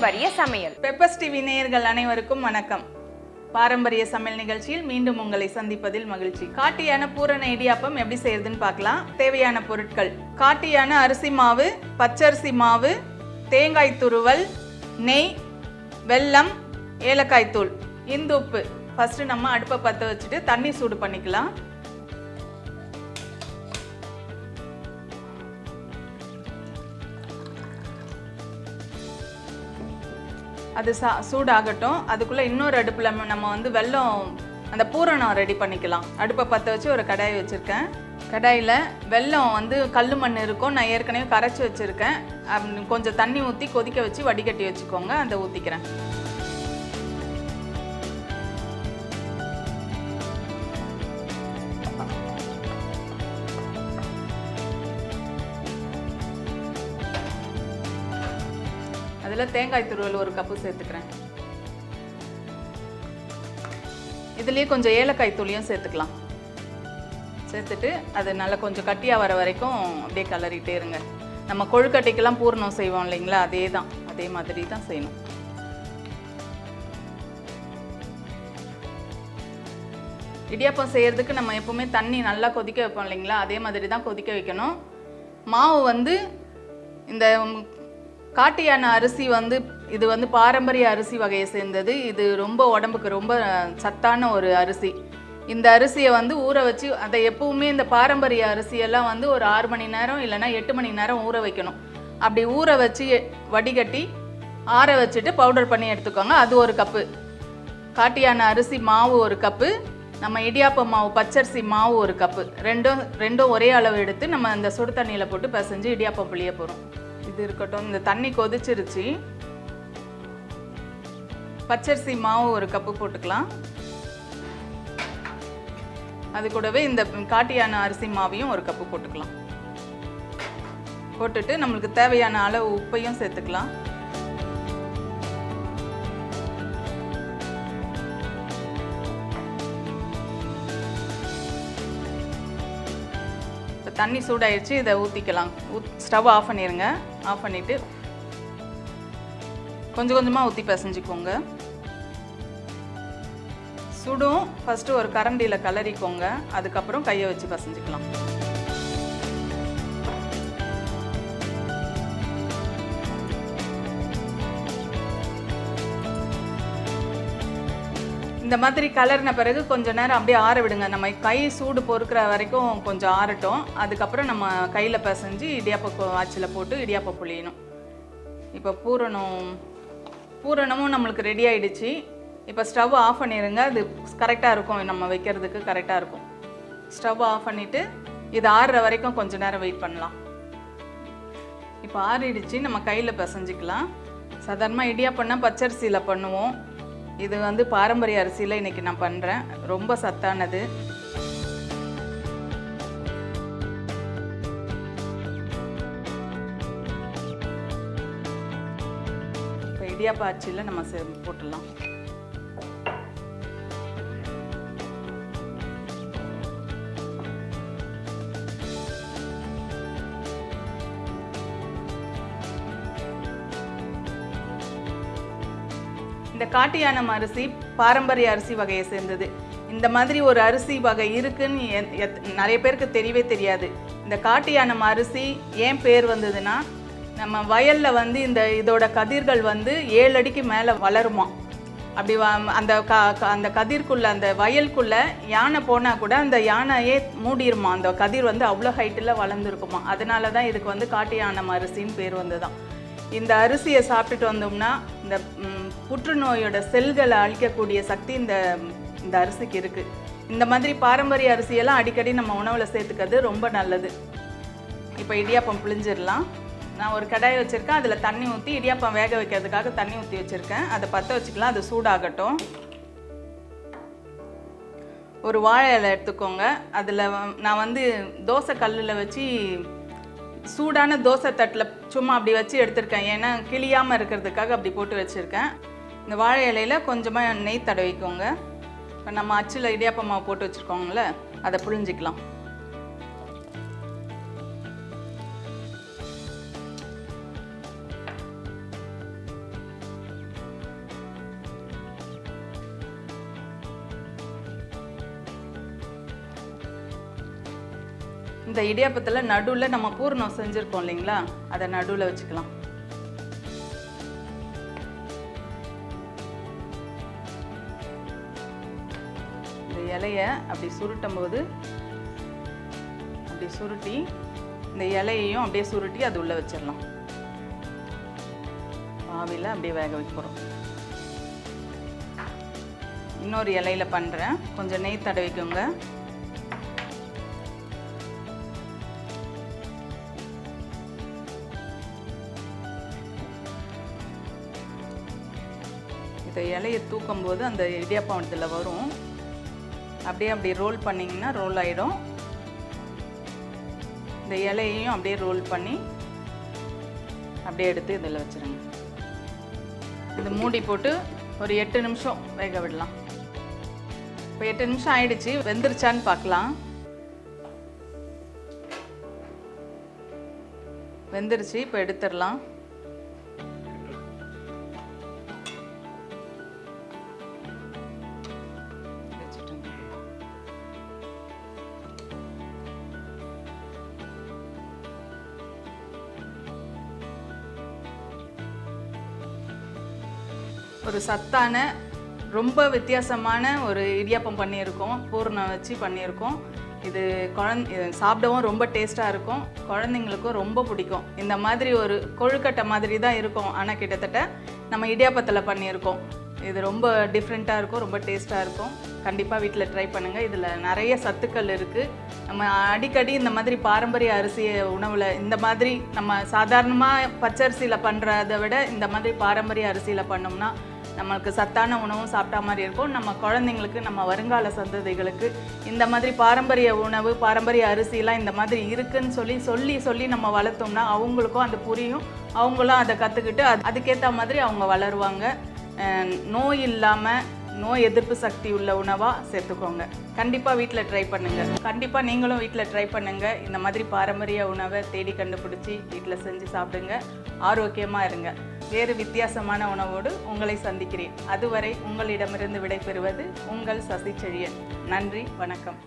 பாரம்பரிய சமையல். Peppers TV நேயர்கள் அனைவருக்கும் வணக்கம். பாரம்பரிய சமையல் நிகழ்ச்சியில் மீண்டும் உங்களை சந்திப்பதில் மகிழ்ச்சி. காட்டியான பூரண இடியாப்பம் எப்படி செய்யறதுன்னு பார்க்கலாம். தேவையான பொருட்கள்: காட்டியான அரிசி மாவு, பச்சரிசி மாவு, தேங்காய் துருவல், நெய், வெல்லம், ஏலக்காய் தூள், இந்துப்பு. ஃபர்ஸ்ட் நம்ம அடுப்பை பற்ற வச்சுட்டு தண்ணி சூடு பண்ணிக்கலாம். அது சூடாகட்டும். அதுக்குள்ளே இன்னொரு அடுப்பில் நம்ம வந்து வெல்லம் அந்த பூரணம் ரெடி பண்ணிக்கலாம். அடுப்பை பற்ற வச்சு ஒரு கடாய் வச்சுருக்கேன். கடாயில் வெல்லம் வந்து கல் மண் இருக்கும், நான் ஏற்கனவே கரைச்சி வச்சுருக்கேன். கொஞ்சம் தண்ணி ஊற்றி கொதிக்க வச்சு வடிகட்டி வச்சுக்கோங்க. அதை ஊற்றிக்கிறேன். அதில் தேங்காய் துருவல் ஒரு கப்பு சேர்த்துக்கிறேன். இதுலேயே கொஞ்சம் ஏலக்காய் தூளியும் சேர்த்துக்கலாம். சேர்த்துட்டு அது நல்லா கொஞ்சம் கட்டியாக வர வரைக்கும் அப்படியே கலரிட்டே இருங்க. நம்ம கொழுக்கட்டைக்கெல்லாம் பூரணம் செய்வோம் இல்லைங்களா, அதே மாதிரி தான் செய்யணும். இடியாப்பம் செய்கிறதுக்கு நம்ம எப்போவுமே தண்ணி நல்லா கொதிக்க வைப்போம் இல்லைங்களா, அதே மாதிரி தான் கொதிக்க வைக்கணும். மாவு வந்து இந்த காட்டியான அரிசி வந்து இது வந்து பாரம்பரிய அரிசி வகையை சேர்ந்தது. இது ரொம்ப உடம்புக்கு ரொம்ப சத்தான ஒரு அரிசி. இந்த அரிசியை வந்து ஊற வச்சு, அதை எப்பவுமே இந்த பாரம்பரிய அரிசியெல்லாம் வந்து ஒரு 6 மணி நேரம் இல்லைன்னா 8 மணி நேரம் ஊற வைக்கணும். அப்படி ஊற வச்சு வடிகட்டி ஆற வச்சுட்டு பவுடர் பண்ணி எடுத்துக்கோங்க. அது ஒரு கப்பு. காட்டியான அரிசி மாவு ஒரு கப்பு, நம்ம இடியாப்ப மாவு பச்சரிசி மாவு ஒரு கப்பு. ரெண்டும் ஒரே அளவு எடுத்து நம்ம அந்த சுடு தண்ணியில் போட்டு பிசைஞ்சு இடியாப்பம் புளிய போகிறோம். இது இருக்கட்டும். இந்த தண்ணி கொதிச்சிருச்சு. பச்சரிசி மாவு ஒரு கப்பு போட்டுக்கலாம். அது கூடவே இந்த காட்டியான அரிசி மாவையும் ஒரு கப்பு போட்டுக்கலாம். போட்டுட்டு நம்மளுக்கு தேவையான அளவு உப்பையும் சேர்த்துக்கலாம். இப்போ தண்ணி சூடாயிடுச்சு, இதை ஊற்றிக்கலாம். ஸ்டவ் ஆஃப் பண்ணிடுங்க. ஆஃப் பண்ணிவிட்டு கொஞ்சம் கொஞ்சமாக ஊற்றி பிசைஞ்சிக்கோங்க. சுடும். ஃபஸ்ட்டு ஒரு கரண்டியில் கலரிக்கோங்க. அதுக்கப்புறம் கையை வச்சு பிசைஞ்சிக்கலாம். இந்த மாதிரி கலர்ன பிறகு கொஞ்சம் நேரம் அப்படியே ஆற விடுங்க. நம்ம கை சூடு பொறுக்கிற வரைக்கும் கொஞ்சம் ஆறட்டும். அதுக்கப்புறம் நம்ம கையில் பிசைஞ்சு இடியாப்ப ஆச்சில் போட்டு இடியாப்பம் புளியணும். இப்போ பூரணமும் நம்மளுக்கு ரெடி ஆகிடுச்சு. இப்போ ஸ்டவ் ஆஃப் பண்ணிடுங்க. அது கரெக்டாக இருக்கும், நம்ம வைக்கிறதுக்கு கரெக்டாக இருக்கும். ஸ்டவ் ஆஃப் பண்ணிவிட்டு இது ஆறுற வரைக்கும் கொஞ்சம் நேரம் வெயிட் பண்ணலாம். இப்போ ஆறிடுச்சு, நம்ம கையில் பிசைஞ்சிக்கலாம். சாதாரணமாக இடியாப்பம்னா பச்சரிசியில் பண்ணுவோம். இது வந்து பாரம்பரிய அரிசியில் இன்றைக்கி நான் பண்ணுறேன். ரொம்ப சத்தானது. இப்போ இடியாப்ப அச்சில் நம்ம போட்டுடலாம். இந்த காட்டியானம் அரிசி பாரம்பரிய அரிசி வகையை சேர்ந்தது. இந்த மாதிரி ஒரு அரிசி வகை இருக்குன்னு நிறைய பேருக்கு தெரியவே தெரியாது. இந்த காட்டியானம் அரிசி ஏன் பேர் வந்ததுன்னா, நம்ம வயலில் வந்து இதோட கதிர்கள் வந்து 7 அடிக்கு மேலே வளருமா. அப்படி அந்த கதிர்க்குள்ளே, அந்த வயலுக்குள்ளே யானை போனால் கூட அந்த யானையே மூடிருமா. அந்த கதிர் வந்து அவ்வளோ ஹைட்டில் வளர்ந்துருக்குமா. அதனால தான் இதுக்கு வந்து காட்டியானம் அரிசின்னு பேர் வந்ததுதான். இந்த அரிசியை சாப்பிட்டுட்டு வந்தோம்னா இந்த புற்றுநோயோட செல்களை அழிக்கக்கூடிய சக்தி இந்த அரிசிக்கு இருக்குது. இந்த மாதிரி பாரம்பரிய அரிசியெல்லாம் அடிக்கடி நம்ம உணவில் சேர்த்துக்கிறது ரொம்ப நல்லது. இப்போ இடியாப்பம் புளிஞ்சிடலாம். நான் ஒரு கடாய் வச்சுருக்கேன். அதில் தண்ணி ஊற்றி இடியாப்பம் வேக வைக்கிறதுக்காக தண்ணி ஊற்றி வச்சுருக்கேன். அதை பற்ற வச்சுக்கலாம். அது சூடாகட்டும். ஒரு வாழை இலை எடுத்துக்கோங்க. அதில் நான் வந்து தோசை கல்லில் வச்சு சூடான தோசை தட்டில் சும்மா அப்படி வச்சு எடுத்திருக்கேன். ஏன்னா கிளியாமல் இருக்கிறதுக்காக அப்படி போட்டு வச்சுருக்கேன். இந்த வாழை இலையில் கொஞ்சமாக நெய் தடவிக்கோங்க. இப்போ நம்ம அச்சில் இடியாப்ப மாவு போட்டு வச்சுருக்கோங்களே, அதை புழிஞ்சிக்கலாம். இந்த இடியாப்பத்தில் நடுவில் நம்ம பூரணம் செஞ்சுருக்கோம் இல்லைங்களா, அதை நடுவில் வச்சுக்கலாம். இந்த இலையை அப்படி சுருட்டும் போது அப்படி சுருட்டி இந்த இலையையும் அப்படியே சுருட்டி அது உள்ளே வச்சிடலாம். ஆவியில் அப்படியே வேக வைக்க போகிறோம். இன்னொரு இலையில் பண்ணுறேன். கொஞ்சம் நெய் தடவிக்கோங்க. இந்த இலையை தூக்கும் போது அந்த இடியாப்பம் இதில் வரும். அப்படியே ரோல் பண்ணிங்கன்னா ரோல் ஆகிடும். இந்த இலையையும் அப்படியே ரோல் பண்ணி அப்படியே எடுத்து இதில் வச்சுருங்க. இது மூடி போட்டு ஒரு 8 நிமிஷம் வேக விடலாம். இப்போ 8 நிமிஷம் ஆயிடுச்சு. வெந்துருச்சான்னு பார்க்கலாம். வெந்துருச்சு. இப்போ எடுத்துடலாம். ஒரு சத்தான ரொம்ப வித்தியாசமான ஒரு இடியாப்பம் பண்ணியிருக்கோம். பூரணம் வச்சு பண்ணியிருக்கோம். இது சாப்பிடவும் ரொம்ப டேஸ்ட்டாக இருக்கும். குழந்தைங்களுக்கும் ரொம்ப பிடிக்கும். இந்த மாதிரி ஒரு கொழுக்கட்டை மாதிரி தான் இருக்கும், ஆனால் கிட்டத்தட்ட நம்ம இடியாப்பத்தில் பண்ணியிருக்கோம். இது ரொம்ப டிஃப்ரெண்ட்டாக இருக்கும், ரொம்ப டேஸ்ட்டாக இருக்கும். கண்டிப்பாக வீட்டில் ட்ரை பண்ணுங்கள். இதில் நிறைய சத்துக்கள் இருக்குது. நம்ம அடிக்கடி இந்த மாதிரி பாரம்பரிய அரிசி உணவில் இந்த மாதிரி நம்ம சாதாரணமாக பச்சரிசியில் பண்ணுறதை விட இந்த மாதிரி பாரம்பரிய அரிசியில் பண்ணோம்னா நமக்கு சத்தான உணவும் சாப்பிட்டா மாதிரி இருக்கும். நம்ம குழந்தைங்களுக்கு, நம்ம வருங்கால சந்ததிகளுக்கு இந்த மாதிரி பாரம்பரிய உணவு, பாரம்பரிய அரிசிலாம் இந்த மாதிரி இருக்குன்னு சொல்லி நம்ம வளர்த்தோம்னா அவங்களுக்கும் அது புரியும். அவங்களும் அதை கற்றுக்கிட்டு அதுக்கேற்ற மாதிரி அவங்க வளருவாங்க. நோய் இல்லாமல், நோய் எதிர்ப்பு சக்தி உள்ள உணவாக சேர்த்துக்கோங்க. கண்டிப்பாக வீட்டில் ட்ரை பண்ணுங்கள். கண்டிப்பாக நீங்களும் வீட்டில் ட்ரை பண்ணுங்கள். இந்த மாதிரி பாரம்பரிய உணவை தேடி கண்டுபிடிச்சி வீட்டில் செஞ்சு சாப்பிடுங்க. ஆரோக்கியமாக இருங்க. வேறு வித்தியாசமான உணவோடு உங்களை சந்திக்கிறேன். அதுவரை உங்களிடமிருந்து விடைபெறுவது உங்கள் சசி செழியன். நன்றி, வணக்கம்.